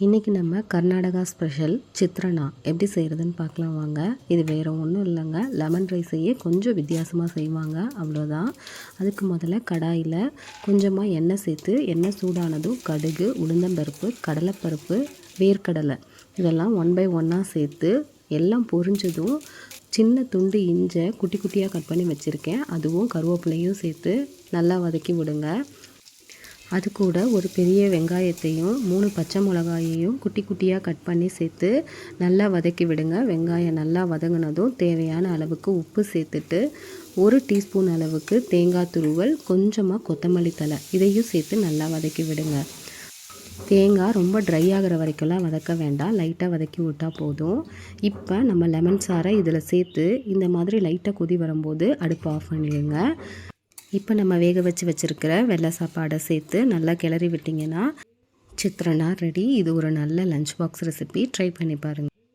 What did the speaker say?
இன்றைக்கி நம்ம கர்நாடகா ஸ்பெஷல் சித்ரான்னா எப்படி செய்கிறதுன்னு பார்க்கலாம் வாங்க. இது வேறு ஒன்றும் இல்லைங்க, லெமன் ரைஸையே கொஞ்சம் வித்தியாசமாக செய்வாங்க, அவ்வளோதான். அதுக்கு முதல்ல கடாயில் கொஞ்சமாக எண்ணெய் சேர்த்து, எண்ணெய் சூடானதும் கடுகு, உளுந்தம்பருப்பு, கடலைப்பருப்பு, வேர்க்கடலை இதெல்லாம் 1 by 1 சேர்த்து எல்லாம் பொரிஞ்சதும் சின்ன துண்டு இஞ்சை குட்டி குட்டியாக கட் பண்ணி வச்சுருக்கேன், அதுவும் கருவேப்பிலையும் சேர்த்து நல்லா வதக்கி விடுங்க. அது கூட ஒரு பெரிய வெங்காயத்தையும் 3 பச்சை மிளகாயையும் குட்டி குட்டியாக கட் பண்ணி சேர்த்து நல்லா வதக்கி விடுங்க. வெங்காயம் நல்லா வதங்கினதும் தேவையான அளவுக்கு உப்பு சேர்த்துட்டு 1 டீஸ்பூன் அளவுக்கு தேங்காய் துருவல், கொஞ்சமாக கொத்தமல்லி தழை இதையும் சேர்த்து நல்லா வதக்கி விடுங்க. தேங்காய் ரொம்ப ட்ரை ஆகிற வரைக்கும்லாம் வதக்க வேண்டாம், லைட்டாக வதக்கி விட்டால் போதும். இப்போ நம்ம லெமன் சாறை இதில் சேர்த்து இந்த மாதிரி லைட்டாக கொதி வரும்போது அடுப்பு ஆஃப் பண்ணிடுங்க. இப்போ நம்ம வேக வச்சுருக்கிற வெள்ளை சாப்பாடை சேர்த்து நல்லா கிளறி விட்டிங்கன்னா சித்ரான்னா ரெடி. இது ஒரு நல்ல லஞ்ச் பாக்ஸ் ரெசிபி, ட்ரை பண்ணி பாருங்கள்.